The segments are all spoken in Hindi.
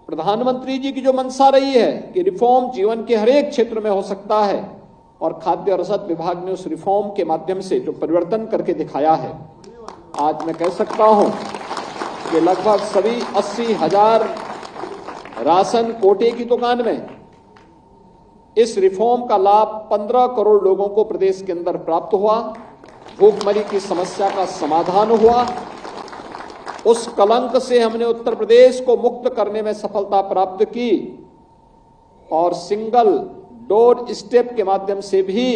प्रधानमंत्री जी की जो मंशा रही है कि रिफॉर्म जीवन के हर एक क्षेत्र में हो सकता है, और खाद्य रसद विभाग ने उस रिफॉर्म के माध्यम से जो परिवर्तन करके दिखाया है, आज मैं कह सकता हूं कि लगभग सभी 80,000 राशन कोटे की दुकान में इस रिफॉर्म का लाभ 15 करोड़ लोगों को प्रदेश के अंदर प्राप्त हुआ। भूखमरी की समस्या का समाधान हुआ। उस कलंक से हमने उत्तर प्रदेश को मुक्त करने में सफलता प्राप्त की, और सिंगल डोर स्टेप के माध्यम से भी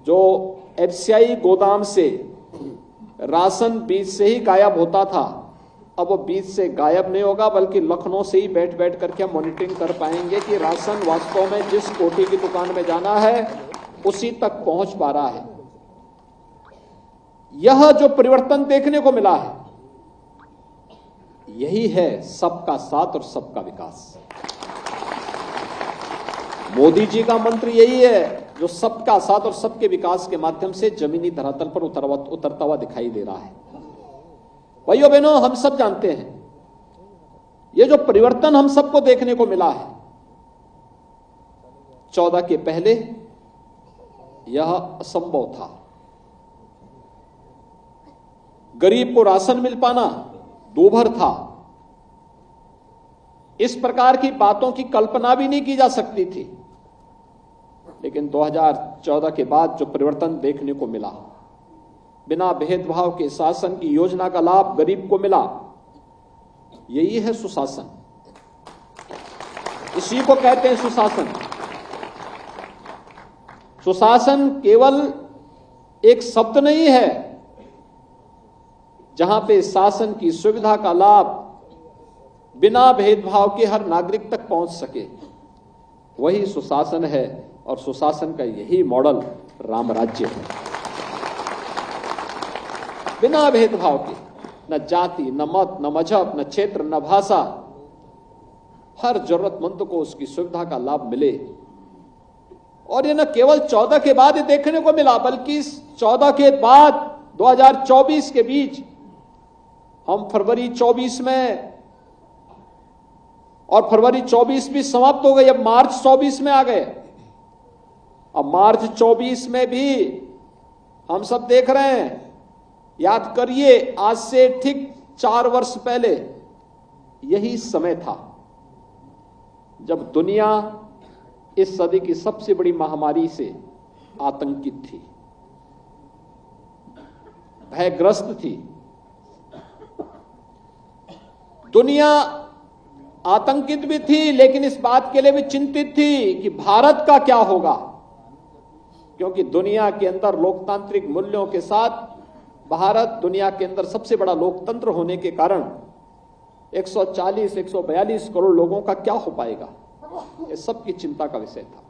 जो एफसीआई गोदाम से राशन बीच से ही गायब होता था, अब वो बीच से गायब नहीं होगा, बल्कि लखनऊ से ही बैठ बैठ करके हम मॉनिटरिंग कर पाएंगे कि राशन वास्तव में जिस कोटे की दुकान में जाना है उसी तक पहुंच पा रहा है। यह जो परिवर्तन देखने को मिला है, यही है सबका साथ और सबका विकास। मोदी जी का मंत्र यही है जो सबका साथ और सबके विकास के माध्यम से जमीनी धरातल पर उतरता हुआ दिखाई दे रहा है। भाइयों बहनों, हम सब जानते हैं ये जो परिवर्तन हम सबको देखने को मिला है, 14 के पहले यह असंभव था। गरीब को राशन मिल पाना दूभर था। इस प्रकार की बातों की कल्पना भी नहीं की जा सकती थी। लेकिन 2014 के बाद जो परिवर्तन देखने को मिला, बिना भेदभाव के शासन की योजना का लाभ गरीब को मिला, यही है सुशासन। इसी को कहते हैं सुशासन। सुशासन केवल एक शब्द नहीं है जहां पे शासन की सुविधा का लाभ बिना भेदभाव के हर नागरिक तक पहुंच सके, वही सुशासन है। और सुशासन का यही मॉडल राम राज्य है। बिना भेदभाव के, न जाति, न मत, न मजहब, न क्षेत्र, न भाषा, हर जरूरतमंद को उसकी सुविधा का लाभ मिले। और ये न केवल 14 के बाद ये देखने को मिला, बल्कि 14 के बाद 2024 के बीच हम फरवरी 24 में, और फरवरी 24 भी समाप्त हो गई, अब मार्च 24 में आ गए। अब मार्च 24 में भी हम सब देख रहे हैं, याद करिए आज से ठीक 4 वर्ष पहले यही समय था जब दुनिया इस सदी की सबसे बड़ी महामारी से आतंकित थी, भयग्रस्त थी। दुनिया आतंकित भी थी, लेकिन इस बात के लिए भी चिंतित थी कि भारत का क्या होगा, क्योंकि दुनिया के अंदर लोकतांत्रिक मूल्यों के साथ भारत दुनिया के अंदर सबसे बड़ा लोकतंत्र होने के कारण 140-142 करोड़ लोगों का क्या हो पाएगा, ये सबकी चिंता का विषय था।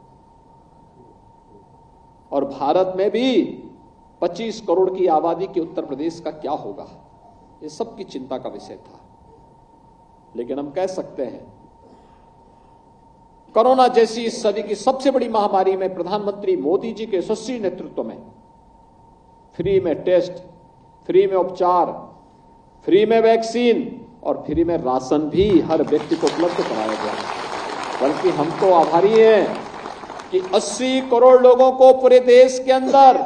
और भारत में भी 25 करोड़ की आबादी के उत्तर प्रदेश का क्या होगा, ये सबकी चिंता का विषय था। लेकिन हम कह सकते हैं कोरोना जैसी इस सदी की सबसे बड़ी महामारी में प्रधानमंत्री मोदी जी के यशस्वी नेतृत्व में फ्री में टेस्ट, फ्री में उपचार, फ्री में वैक्सीन और फ्री में राशन भी हर व्यक्ति को उपलब्ध कराया गया है। बल्कि हम तो आभारी हैं कि 80 करोड़ लोगों को पूरे देश के अंदर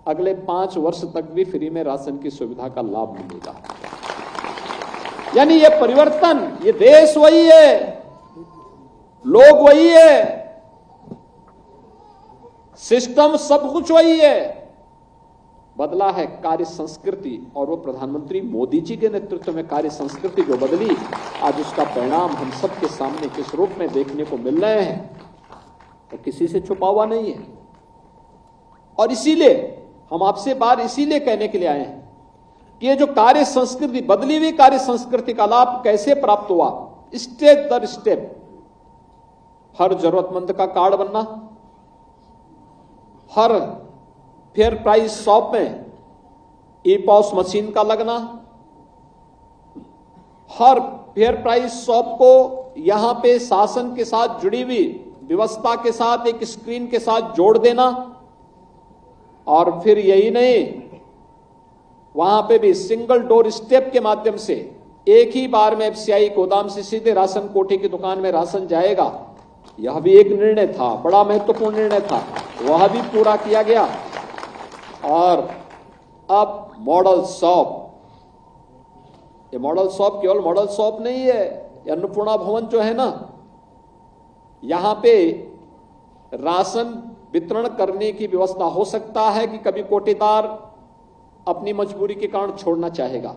अगले 5 वर्ष तक भी फ्री में राशन की सुविधा का लाभ मिलेगा। यानी ये परिवर्तन, ये देश वही है, लोग वही है, सिस्टम सब कुछ वही है, बदला है कार्य संस्कृति। और वो प्रधानमंत्री मोदी जी के नेतृत्व में कार्य संस्कृति जो बदली, आज उसका परिणाम हम सबके सामने किस रूप में देखने को मिल रहे हैं, तो किसी से छुपा हुआ नहीं है। और इसीलिए हम आपसे बात इसीलिए कहने के लिए आए हैं कि ये जो कार्य संस्कृति, बदली हुई कार्य संस्कृति का लाभ कैसे प्राप्त हुआ, स्टेप दर स्टेप हर जरूरतमंद का कार्ड बनना, हर फेयर प्राइस शॉप में ई-पॉस मशीन का लगना, हर फेयर प्राइस शॉप को यहां पे शासन के साथ जुड़ी हुई व्यवस्था के साथ एक स्क्रीन के साथ जोड़ देना, और फिर यही नहीं, वहां पे भी सिंगल डोर स्टेप के माध्यम से एक ही बार में एफसीआई गोदाम से सीधे राशन कोटे की दुकान में राशन जाएगा, यह भी एक निर्णय था, बड़ा महत्वपूर्ण निर्णय था, वह भी पूरा किया गया। और अब मॉडल शॉप, ये मॉडल शॉप केवल मॉडल शॉप नहीं है, अन्नपूर्णा भवन जो है ना, यहां पे राशन वितरण करने की व्यवस्था हो सकता है कि कभी कोटेदार अपनी मजबूरी के कारण छोड़ना चाहेगा।